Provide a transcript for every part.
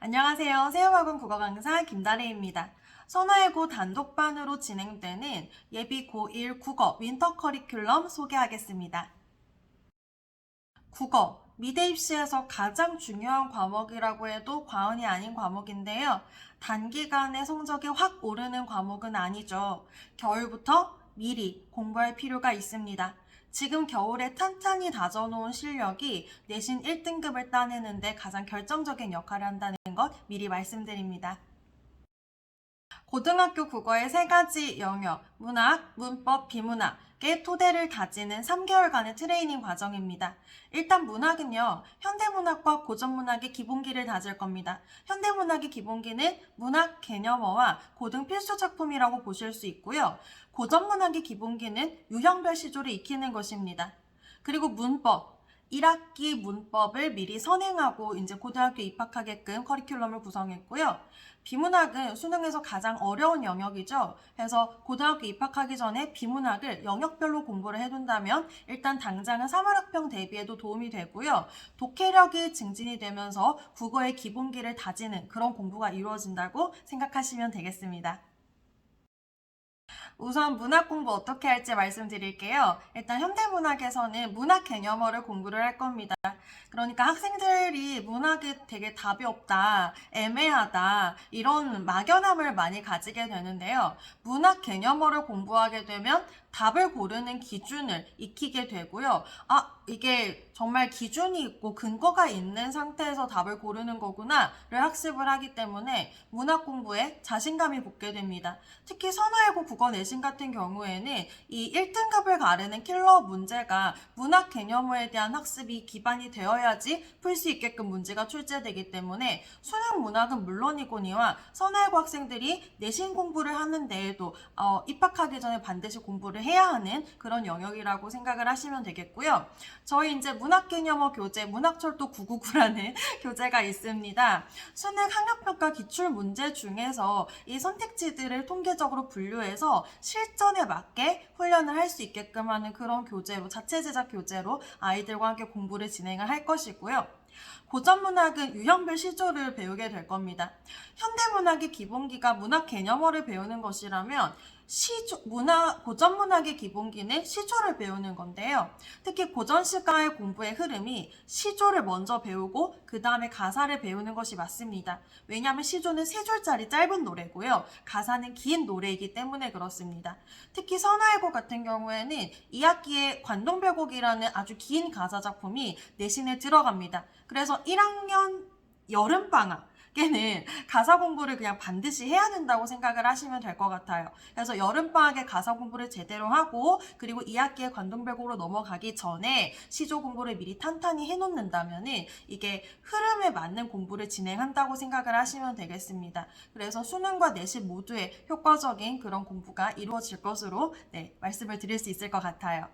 안녕하세요. 새우학원 국어 강사 김다래입니다. 선화예고 단독반으로 진행되는 예비 고1 국어 윈터 커리큘럼 소개하겠습니다. 국어, 미대 입시에서 가장 중요한 과목이라고 해도 과언이 아닌 과목인데요. 단기간에 성적이 확 오르는 과목은 아니죠. 겨울부터 미리 공부할 필요가 있습니다. 지금 겨울에 탄탄히 다져놓은 실력이 내신 1등급을 따내는데 가장 결정적인 역할을 한다는 것 미리 말씀드립니다. 고등학교 국어의 세 가지 영역, 문학, 문법, 비문학의 토대를 다지는 3개월간의 트레이닝 과정입니다. 일단 문학은요, 현대문학과 고전문학의 기본기를 다질 겁니다. 현대문학의 기본기는 문학 개념어와 고등 필수 작품이라고 보실 수 있고요. 고전문학의 기본기는 유형별 시조를 익히는 것입니다. 그리고 문법, 1학기 문법을 미리 선행하고 이제 고등학교 입학하게끔 커리큘럼을 구성했고요. 비문학은 수능에서 가장 어려운 영역이죠. 그래서 고등학교 입학하기 전에 비문학을 영역별로 공부를 해둔다면 일단 당장은 3월 학평 대비에도 도움이 되고요. 독해력이 증진이 되면서 국어의 기본기를 다지는 그런 공부가 이루어진다고 생각하시면 되겠습니다. 우선 문학 공부 어떻게 할지 말씀드릴게요. 일단 현대문학에서는 문학 개념어를 공부를 할 겁니다. 그러니까 학생들이 문학이 되게 답이 없다, 애매하다, 이런 막연함을 많이 가지게 되는데요. 문학 개념어를 공부하게 되면 답을 고르는 기준을 익히게 되고요. 이게 정말 기준이 있고 근거가 있는 상태에서 답을 고르는 거구나를 학습을 하기 때문에 문학 공부에 자신감이 붙게 됩니다. 특히 선화예고 국어 내신 같은 경우에는 이 1등급을 가르는 킬러 문제가 문학 개념어에 대한 학습이 기반이 되어야지 풀 수 있게끔 문제가 출제되기 때문에 수능 문학은 물론이거니와 선화예고 학생들이 내신 공부를 하는 데에도 입학하기 전에 반드시 공부를 해야 하는 그런 영역이라고 생각을 하시면 되겠고요. 저희 이제 문학개념어 교재, 문학철도 999라는 교재가 있습니다. 수능 학력평가 기출문제 중에서 이 선택지들을 통계적으로 분류해서 실전에 맞게 훈련을 할 수 있게끔 하는 그런 교재로, 자체 제작 교재로 아이들과 함께 공부를 진행을 할 것이고요. 고전문학은 유형별 시조를 배우게 될 겁니다. 현대문학의 기본기가 문학 개념어를 배우는 것이라면 고전문학의 기본기는 시조를 배우는 건데요. 특히 고전시가의 공부의 흐름이 시조를 먼저 배우고 그 다음에 가사를 배우는 것이 맞습니다. 왜냐하면 시조는 3줄짜리 짧은 노래고요. 가사는 긴 노래이기 때문에 그렇습니다. 특히 선화예고 같은 경우에는 2학기에 관동별곡이라는 아주 긴 가사 작품이 내신에 들어갑니다. 그래서 1학년 여름방학 는 가사 공부를 그냥 반드시 해야 된다고 생각을 하시면 될 것 같아요. 그래서 여름방학에 가사 공부를 제대로 하고 그리고 2학기에 관동별곡으로 넘어가기 전에 시조 공부를 미리 탄탄히 해놓는다면 이게 흐름에 맞는 공부를 진행한다고 생각을 하시면 되겠습니다. 그래서 수능과 내신 모두에 효과적인 그런 공부가 이루어질 것으로 말씀을 드릴 수 있을 것 같아요.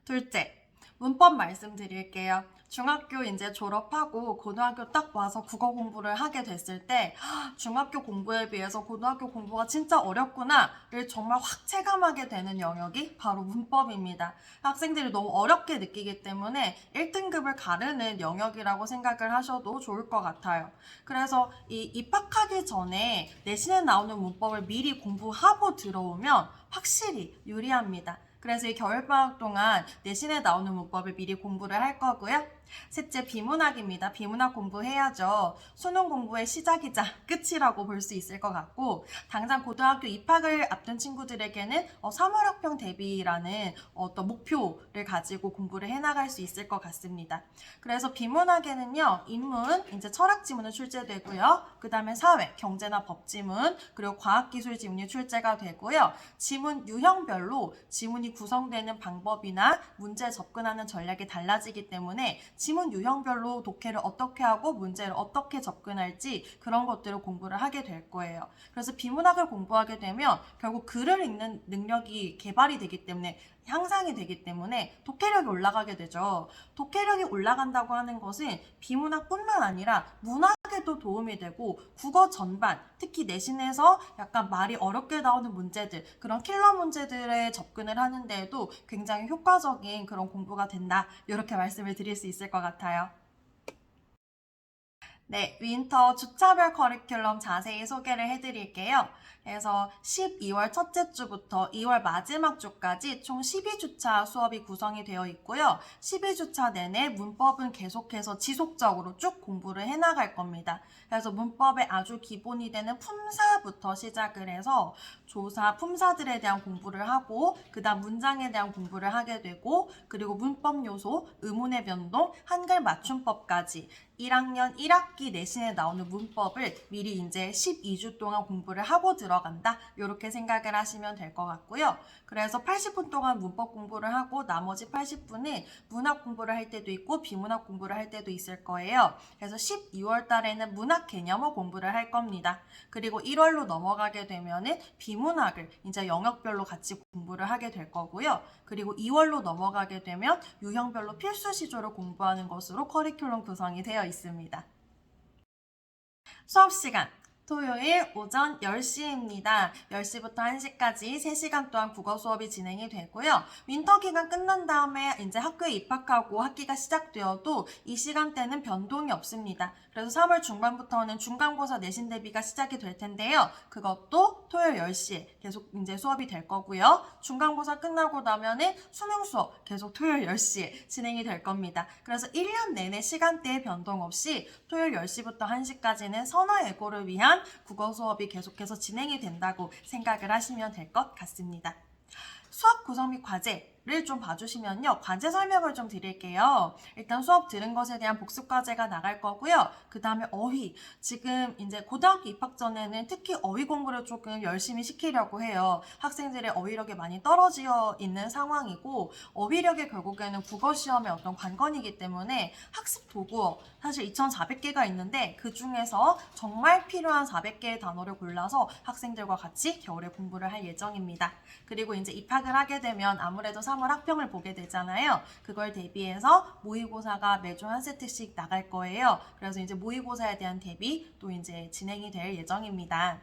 둘째, 문법 말씀드릴게요. 중학교 이제 졸업하고 고등학교 딱 와서 국어 공부를 하게 됐을 때 중학교 공부에 비해서 고등학교 공부가 진짜 어렵구나를 정말 확 체감하게 되는 영역이 바로 문법입니다. 학생들이 너무 어렵게 느끼기 때문에 1등급을 가르는 영역이라고 생각을 하셔도 좋을 것 같아요. 그래서 이 입학하기 전에 내신에 나오는 문법을 미리 공부하고 들어오면 확실히 유리합니다. 그래서 이 겨울방학 동안 내신에 나오는 문법을 미리 공부를 할 거고요. 셋째, 비문학입니다. 비문학 공부해야죠. 수능 공부의 시작이자 끝이라고 볼 수 있을 것 같고 당장 고등학교 입학을 앞둔 친구들에게는 3월 학평 대비라는 어떤 목표를 가지고 공부를 해나갈 수 있을 것 같습니다. 그래서 비문학에는요. 인문, 이제 철학 지문은 출제되고요. 그 다음에 사회, 경제나 법 지문, 그리고 과학기술 지문이 출제가 되고요. 지문 유형별로 지문이 구성되는 방법이나 문제에 접근하는 전략이 달라지기 때문에 지문 유형별로 독해를 어떻게 하고 문제를 어떻게 접근할지 그런 것들을 공부를 하게 될 거예요. 그래서 비문학을 공부하게 되면 결국 글을 읽는 능력이 개발이 되기 때문에 향상이 되기 때문에 독해력이 올라가게 되죠. 독해력이 올라간다고 하는 것은 비문학뿐만 아니라 문학에도 도움이 되고 국어 전반, 특히 내신에서 약간 말이 어렵게 나오는 문제들, 그런 킬러 문제들에 접근을 하는 데에도 굉장히 효과적인 그런 공부가 된다. 이렇게 말씀을 드릴 수 있을 것 같아요. 네, 윈터 주차별 커리큘럼 자세히 소개를 해드릴게요. 그래서 12월 첫째 주부터 2월 마지막 주까지 총 12주차 수업이 구성이 되어 있고요. 12주차 내내 문법은 계속해서 지속적으로 쭉 공부를 해나갈 겁니다. 그래서 문법의 아주 기본이 되는 품사부터 시작을 해서 조사, 품사들에 대한 공부를 하고 그 다음 문장에 대한 공부를 하게 되고 그리고 문법 요소, 의문의 변동, 한글 맞춤법까지 1학년 1학기 내신에 나오는 문법을 미리 이제 12주 동안 공부를 하고 들어간다. 이렇게 생각을 하시면 될 것 같고요. 그래서 80분 동안 문법 공부를 하고 나머지 80분은 문학 공부를 할 때도 있고 비문학 공부를 할 때도 있을 거예요. 그래서 12월 달에는 문학 개념어 공부를 할 겁니다. 그리고 1월로 넘어가게 되면은 비문학을 이제 영역별로 같이 공부를 하게 될 거고요. 그리고 2월로 넘어가게 되면 유형별로 필수 시조를 공부하는 것으로 커리큘럼 구성이 되어 있습니다. 수업 시간 토요일 오전 10시입니다. 10시부터 1시까지 3시간 동안 국어 수업이 진행이 되고요. 윈터 기간 끝난 다음에 이제 학교에 입학하고 학기가 시작되어도 이 시간대는 변동이 없습니다. 그래서 3월 중반부터는 중간고사 내신 대비가 시작이 될 텐데요. 그것도 토요일 10시에 계속 이제 수업이 될 거고요. 중간고사 끝나고 나면은 수능 수업 계속 토요일 10시에 진행이 될 겁니다. 그래서 1년 내내 시간대에 변동 없이 토요일 10시부터 1시까지는 선화예고를 위한 국어 수업이 계속해서 진행이 된다고 생각을 하시면 될 것 같습니다. 수업 구성 및 과제를 좀 봐주시면요. 과제 설명을 좀 드릴게요. 일단 수업 들은 것에 대한 복습 과제가 나갈 거고요. 그 다음에 어휘. 지금 이제 고등학교 입학 전에는 특히 어휘 공부를 조금 열심히 시키려고 해요. 학생들의 어휘력이 많이 떨어져 있는 상황이고 어휘력이 결국에는 국어 시험의 어떤 관건이기 때문에 학습 도구어 사실 2,400개가 있는데 그 중에서 정말 필요한 400개의 단어를 골라서 학생들과 같이 겨울에 공부를 할 예정입니다. 그리고 이제 입학을 하게 되면 아무래도 3월 학평을 보게 되잖아요. 그걸 대비해서 모의고사가 매주 한 세트씩 나갈 거예요. 그래서 이제 모의고사에 대한 대비 또 이제 진행이 될 예정입니다.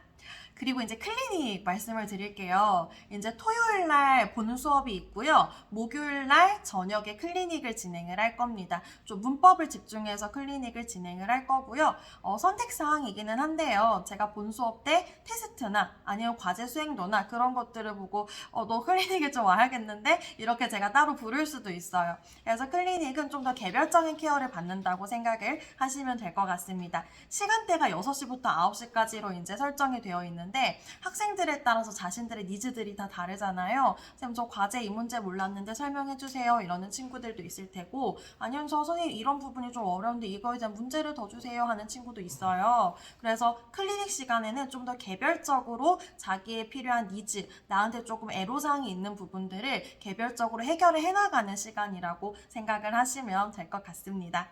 그리고 이제 클리닉 말씀을 드릴게요. 이제 토요일 날 보는 수업이 있고요. 목요일 날 저녁에 클리닉을 진행을 할 겁니다. 좀 문법을 집중해서 클리닉을 진행을 할 거고요. 선택사항이기는 한데요. 제가 본 수업 때 테스트나 아니면 과제 수행도나 그런 것들을 보고 너 클리닉에 좀 와야겠는데 이렇게 제가 따로 부를 수도 있어요. 그래서 클리닉은 좀 더 개별적인 케어를 받는다고 생각을 하시면 될 것 같습니다. 시간대가 6시부터 9시까지로 이제 설정이 되어 있는데 학생들에 따라서 자신들의 니즈들이 다 다르잖아요. 쌤, 저 과제 이 문제 몰랐는데 설명해주세요. 이러는 친구들도 있을 테고 아니면 저 선생님 이런 부분이 좀 어려운데 이거에 대한 문제를 더 주세요 하는 친구도 있어요. 그래서 클리닉 시간에는 좀 더 개별적으로 자기의 필요한 니즈, 나한테 조금 애로사항이 있는 부분들을 개별적으로 해결을 해나가는 시간이라고 생각을 하시면 될 것 같습니다.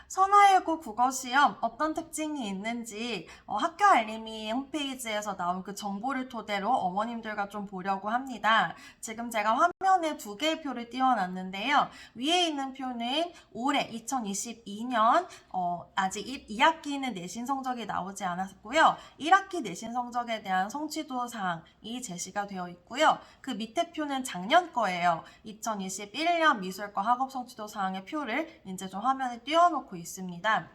선화예고 국어시험 어떤 특징이 있는지 학교 알림이 홈페이지에서 나온 그 정보를 토대로 어머님들과 좀 보려고 합니다. 지금 제가 화면에 두 개의 표를 띄워놨는데요. 위에 있는 표는 올해 2022년 아직 2학기는 내신 성적이 나오지 않았고요. 1학기 내신 성적에 대한 성취도 사항이 제시가 되어 있고요. 그 밑에 표는 작년 거예요. 2021년 미술과 학업 성취도 사항의 표를 이제 좀 화면에 띄워놓고 있습니다.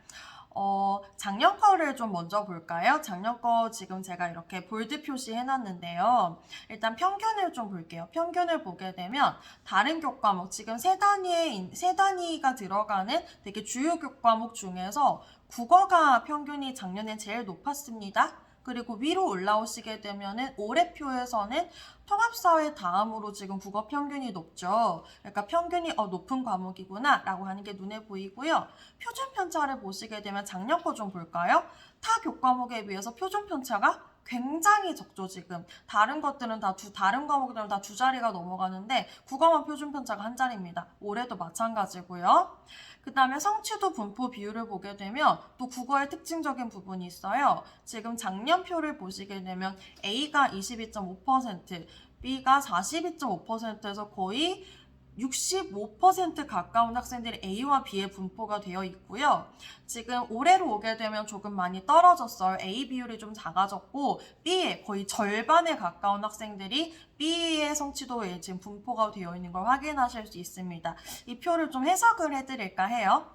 작년 거를 좀 먼저 볼까요? 작년 거 지금 제가 이렇게 볼드 표시해 놨는데요. 일단 평균을 좀 볼게요. 평균을 보게 되면 다른 교과목, 지금 세 단위가 들어가는 되게 주요 교과목 중에서 국어가 평균이 작년에 제일 높았습니다. 그리고 위로 올라오시게 되면은 올해 표에서는 통합사회 다음으로 지금 국어 평균이 높죠. 그러니까 평균이 높은 과목이구나 라고 하는 게 눈에 보이고요. 표준 편차를 보시게 되면 작년 거 좀 볼까요? 타 교과목에 비해서 표준 편차가 굉장히 적죠, 지금. 다른 과목들은 다 두 자리가 넘어가는데 국어만 표준 편차가 한 자리입니다. 올해도 마찬가지고요. 그 다음에 성취도 분포 비율을 보게 되면 또 국어의 특징적인 부분이 있어요. 지금 작년 표를 보시게 되면 A가 22.5%, B가 42.5%에서 거의 65% 가까운 학생들이 A와 B의 분포가 되어 있고요. 지금 올해로 오게 되면 조금 많이 떨어졌어요. A 비율이 좀 작아졌고 B의 거의 절반에 가까운 학생들이 B의 성취도에 지금 분포가 되어 있는 걸 확인하실 수 있습니다. 이 표를 좀 해석을 해드릴까 해요.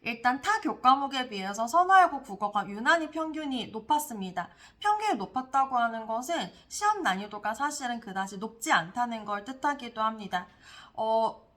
일단 타 교과목에 비해서 선화외고 국어가 유난히 평균이 높았습니다. 평균이 높았다고 하는 것은 시험 난이도가 사실은 그다지 높지 않다는 걸 뜻하기도 합니다.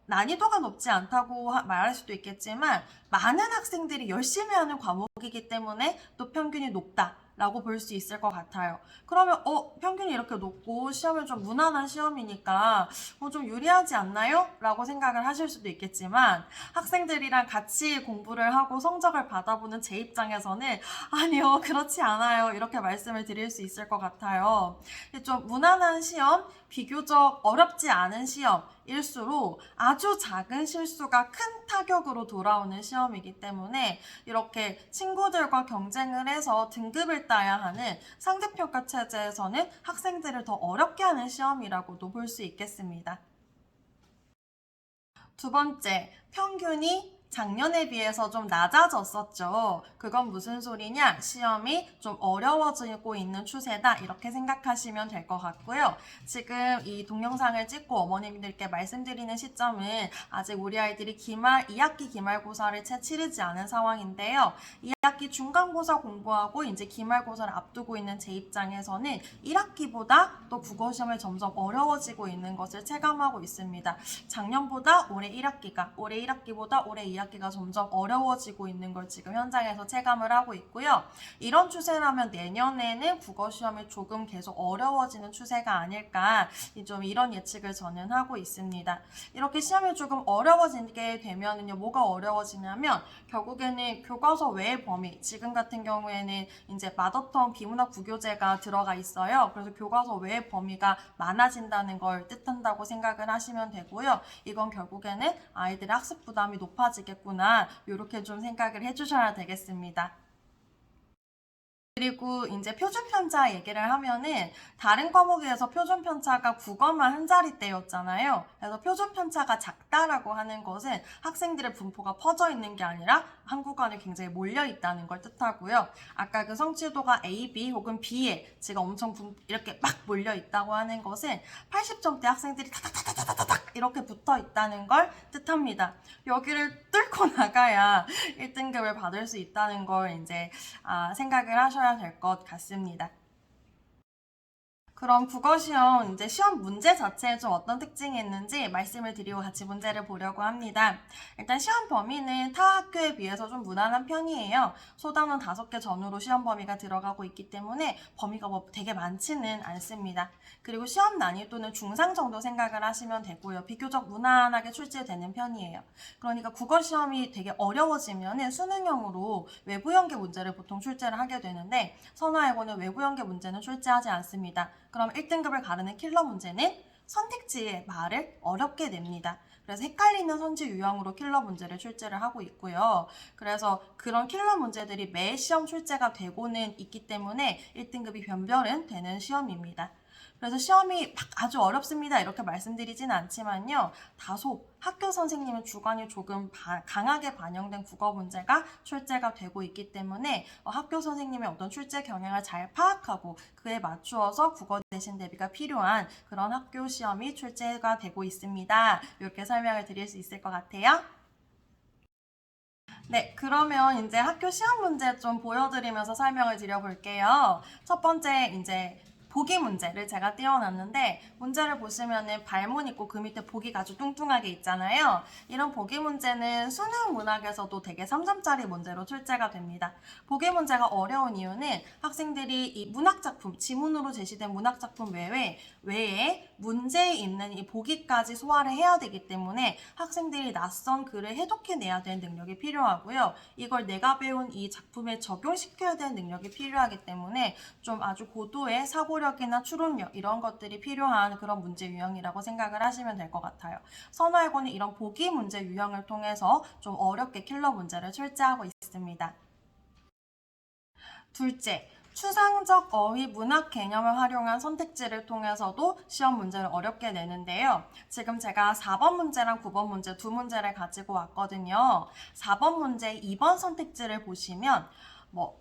난이도가 높지 않다고 말할 수도 있겠지만 많은 학생들이 열심히 하는 과목이기 때문에 또 평균이 높다라고 볼 수 있을 것 같아요. 그러면 평균이 이렇게 높고 시험은 좀 무난한 시험이니까 좀 유리하지 않나요? 라고 생각을 하실 수도 있겠지만 학생들이랑 같이 공부를 하고 성적을 받아보는 제 입장에서는 아니요, 그렇지 않아요, 이렇게 말씀을 드릴 수 있을 것 같아요. 좀 무난한 시험, 비교적 어렵지 않은 시험일수록 아주 작은 실수가 큰 타격으로 돌아오는 시험이기 때문에 이렇게 친구들과 경쟁을 해서 등급을 따야 하는 상대평가 체제에서는 학생들을 더 어렵게 하는 시험이라고도 볼 수 있겠습니다. 두 번째, 평균이 작년에 비해서 좀 낮아졌었죠. 그건 무슨 소리냐? 시험이 좀 어려워지고 있는 추세다, 이렇게 생각하시면 될 것 같고요. 지금 이 동영상을 찍고 어머님들께 말씀드리는 시점은 아직 우리 아이들이 2학기 기말고사를 채 치르지 않은 상황인데요. 2학기 중간고사 공부하고 이제 기말고사를 앞두고 있는 제 입장에서는 1학기보다 또 국어시험이 점점 어려워지고 있는 것을 체감하고 있습니다. 작년보다 올해 1학기가, 올해 1학기보다 올해 2학기가 점점 어려워지고 있는 걸 지금 현장에서 체감을 하고 있고요. 이런 추세라면 내년에는 국어시험이 조금 계속 어려워지는 추세가 아닐까, 좀 이런 예측을 저는 하고 있습니다. 이렇게 시험이 조금 어려워지게 되면은요, 뭐가 어려워지냐면 결국에는 교과서 외의 범위, 지금 같은 경우에는 이제 마더텅 비문학 부교재가 들어가 있어요. 그래서 교과서 외의 범위가 많아진다는 걸 뜻한다고 생각을 하시면 되고요. 이건 결국에는 아이들의 학습 부담이 높아지겠구나, 이렇게 좀 생각을 해주셔야 되겠습니다. 그리고 이제 표준편차 얘기를 하면은 다른 과목에서 표준편차가 국어만 한 자리대였잖아요. 그래서 표준편차가 작다라고 하는 것은 학생들의 분포가 퍼져 있는 게 아니라 한국어에 굉장히 몰려 있다는 걸 뜻하고요. 아까 그 성취도가 A, B 혹은 B에 지금 엄청 이렇게 막 몰려 있다고 하는 것은 80점대 학생들이 다닥다닥다닥 이렇게 붙어 있다는 걸 뜻합니다. 여기를 뚫고 나가야 1등급을 받을 수 있다는 걸 이제 생각을 하셔야 될 것 같습니다. 그럼 국어시험 이제 시험 문제 자체에 좀 어떤 특징이 있는지 말씀을 드리고 같이 문제를 보려고 합니다. 일단 시험 범위는 타 학교에 비해서 좀 무난한 편이에요. 소단원 5개 전후로 시험 범위가 들어가고 있기 때문에 범위가 뭐 되게 많지는 않습니다. 그리고 시험 난이도는 중상 정도 생각을 하시면 되고요. 비교적 무난하게 출제되는 편이에요. 그러니까 국어시험이 되게 어려워지면은 수능형으로 외부 연계 문제를 보통 출제를 하게 되는데 선화외고는 외부 연계 문제는 출제하지 않습니다. 그럼 1등급을 가르는 킬러 문제는 선택지의 말을 어렵게 냅니다. 그래서 헷갈리는 선지 유형으로 킬러 문제를 출제를 하고 있고요. 그래서 그런 킬러 문제들이 매 시험 출제가 되고는 있기 때문에 1등급이 변별은 되는 시험입니다. 그래서 시험이 막 아주 어렵습니다, 이렇게 말씀드리진 않지만요. 다소 학교 선생님의 주관이 조금 강하게 반영된 국어 문제가 출제가 되고 있기 때문에 학교 선생님의 어떤 출제 경향을 잘 파악하고 그에 맞추어서 국어 대신 대비가 필요한 그런 학교 시험이 출제가 되고 있습니다. 이렇게 설명을 드릴 수 있을 것 같아요. 네, 그러면 이제 학교 시험 문제 좀 보여드리면서 설명을 드려볼게요. 첫 번째 이제 보기 문제를 제가 띄워놨는데, 문제를 보시면은 발문 있고 그 밑에 보기가 아주 뚱뚱하게 있잖아요. 이런 보기 문제는 수능 문학에서도 되게 3점짜리 문제로 출제가 됩니다. 보기 문제가 어려운 이유는 학생들이 이 문학작품, 지문으로 제시된 문학작품 외에 문제에 있는 이 보기까지 소화를 해야 되기 때문에 학생들이 낯선 글을 해독해내야 되는 능력이 필요하고요. 이걸 내가 배운 이 작품에 적용시켜야 되는 능력이 필요하기 때문에 좀 아주 고도의 사고력이나 추론력, 이런 것들이 필요한 그런 문제 유형이라고 생각을 하시면 될 것 같아요. 선화외고는 이런 보기 문제 유형을 통해서 좀 어렵게 킬러 문제를 출제하고 있습니다. 둘째, 추상적 어휘 문학 개념을 활용한 선택지를 통해서도 시험 문제를 어렵게 내는데요. 지금 제가 4번 문제랑 9번 문제 두 문제를 가지고 왔거든요. 4번 문제 2번 선택지를 보시면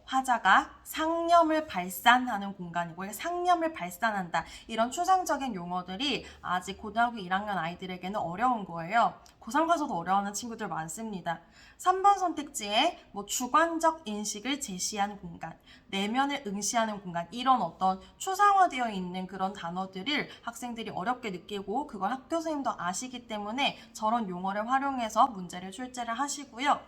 화자가 상념을 발산하는 공간이고, 상념을 발산한다, 이런 추상적인 용어들이 아직 고등학교 1학년 아이들에게는 어려운 거예요. 고3 가서도 어려워하는 친구들 많습니다. 3번 선택지에 뭐 주관적 인식을 제시한 공간, 내면을 응시하는 공간, 이런 어떤 추상화되어 있는 그런 단어들을 학생들이 어렵게 느끼고 그걸 학교 선생님도 아시기 때문에 저런 용어를 활용해서 문제를 출제를 하시고요.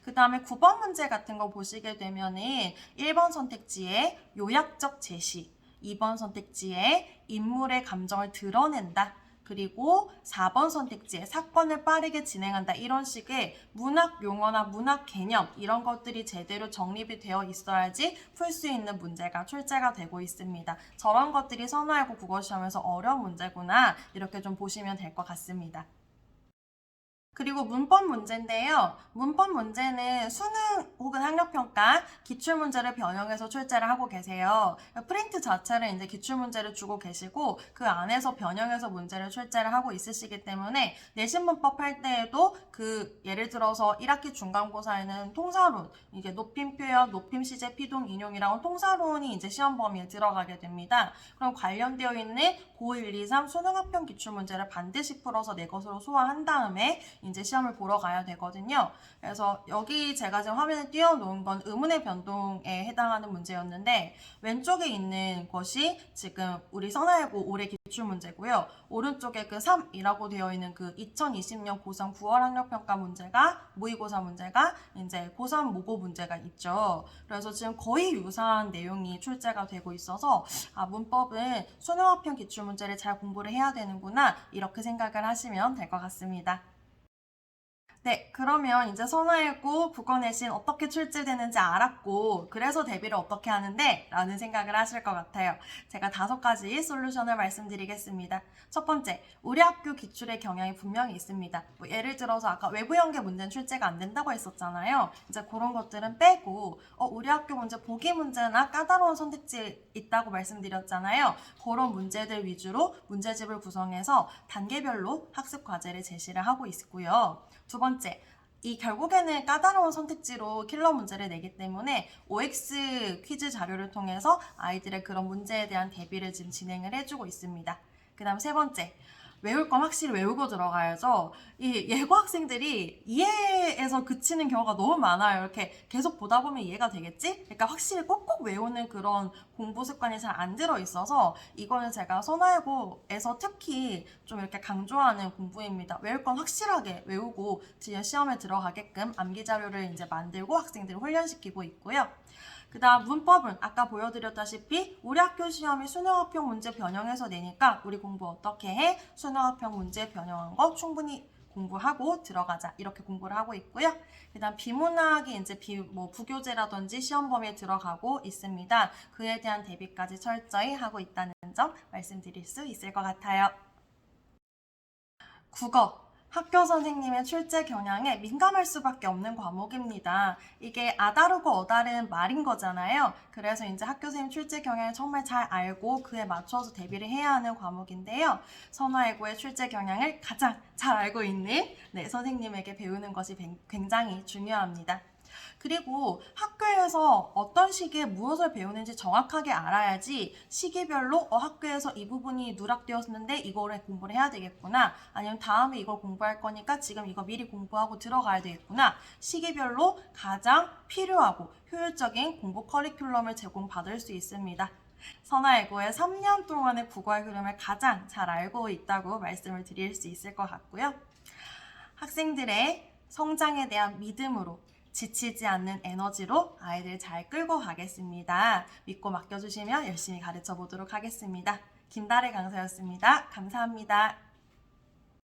그 다음에 9번 문제 같은 거 보시게 되면은 1번 선택지에 요약적 제시, 2번 선택지에 인물의 감정을 드러낸다. 그리고 4번 선택지에 사건을 빠르게 진행한다. 이런 식의 문학 용어나 문학 개념 이런 것들이 제대로 정립이 되어 있어야지 풀 수 있는 문제가 출제가 되고 있습니다. 저런 것들이 선호하고 국어시험에서 어려운 문제구나 이렇게 좀 보시면 될 것 같습니다. 그리고 문법 문제인데요. 문법 문제는 수능 혹은 학력평가 기출문제를 변형해서 출제를 하고 계세요. 프린트 자체를 이제 기출문제를 주고 계시고 그 안에서 변형해서 문제를 출제를 하고 있으시기 때문에 내신문법 할 때에도 그 예를 들어서 1학기 중간고사에는 통사론, 이게 높임 표현, 높임 시제, 피동, 인용이라고 통사론이 이제 시험 범위에 들어가게 됩니다. 그럼 관련되어 있는 고 1, 2, 3 수능 합평 기출문제를 반드시 풀어서 내 것으로 소화한 다음에 이제 시험을 보러 가야 되거든요. 그래서 여기 제가 지금 화면에 띄워놓은 건 의문의 변동에 해당하는 문제였는데 왼쪽에 있는 것이 지금 우리 선화예고 올해 기출문제고요. 오른쪽에 그 3이라고 되어 있는 그 2020년 고3 9월 학력평가 문제가 모의고사 문제가 이제 고3 모고 문제가 있죠. 그래서 지금 거의 유사한 내용이 출제가 되고 있어서 문법은 수능 합평 기출문제를 잘 공부를 해야 되는구나 이렇게 생각을 하시면 될 것 같습니다. 네, 그러면 이제 선화예고 국어 내신 어떻게 출제되는지 알았고 그래서 대비를 어떻게 하는데? 라는 생각을 하실 것 같아요. 제가 5가지 솔루션을 말씀드리겠습니다. 첫 번째, 우리 학교 기출의 경향이 분명히 있습니다. 뭐 예를 들어서 아까 외부 연계 문제는 출제가 안 된다고 했었잖아요. 이제 그런 것들은 빼고 우리 학교 문제 보기 문제나 까다로운 선택지 있다고 말씀드렸잖아요. 그런 문제들 위주로 문제집을 구성해서 단계별로 학습 과제를 제시를 하고 있고요. 두 번째, 이 결국에는 까다로운 선택지로 킬러 문제를 내기 때문에 OX 퀴즈 자료를 통해서 아이들의 그런 문제에 대한 대비를 지금 진행을 해주고 있습니다. 그 다음 세 번째, 외울 건 확실히 외우고 들어가야죠. 이 예고 학생들이 이해에서 그치는 경우가 너무 많아요. 이렇게 계속 보다 보면 이해가 되겠지? 그러니까 확실히 꼭꼭 외우는 그런 공부 습관이 잘 안 들어 있어서 이거는 제가 선화예고에서 특히 좀 이렇게 강조하는 공부입니다. 외울 건 확실하게 외우고 뒤에 시험에 들어가게끔 암기 자료를 이제 만들고 학생들을 훈련시키고 있고요. 그 다음 문법은 아까 보여드렸다시피 우리 학교 시험이 수능합평 문제 변형해서 내니까 우리 공부 어떻게 해? 수능합평 문제 변형한 거 충분히 공부하고 들어가자 이렇게 공부를 하고 있고요. 그 다음 비문학이 이제 부교재라든지 시험 범위에 들어가고 있습니다. 그에 대한 대비까지 철저히 하고 있다는 점 말씀드릴 수 있을 것 같아요. 국어. 학교 선생님의 출제 경향에 민감할 수밖에 없는 과목입니다. 이게 아다르고 어다른 말인 거잖아요. 그래서 이제 학교 선생님 출제 경향을 정말 잘 알고 그에 맞춰서 대비를 해야 하는 과목인데요. 선화예고의 출제 경향을 가장 잘 알고 있는 선생님에게 배우는 것이 굉장히 중요합니다. 그리고 학교에서 어떤 시기에 무엇을 배우는지 정확하게 알아야지 시기별로 학교에서 이 부분이 누락되었는데 이거를 공부를 해야 되겠구나. 아니면 다음에 이걸 공부할 거니까 지금 이거 미리 공부하고 들어가야 되겠구나. 시기별로 가장 필요하고 효율적인 공부 커리큘럼을 제공받을 수 있습니다. 선화예고의 3년 동안의 국어의 흐름을 가장 잘 알고 있다고 말씀을 드릴 수 있을 것 같고요. 학생들의 성장에 대한 믿음으로 지치지 않는 에너지로 아이들 잘 끌고 가겠습니다. 믿고 맡겨주시면 열심히 가르쳐 보도록 하겠습니다. 김다래 강사였습니다. 감사합니다.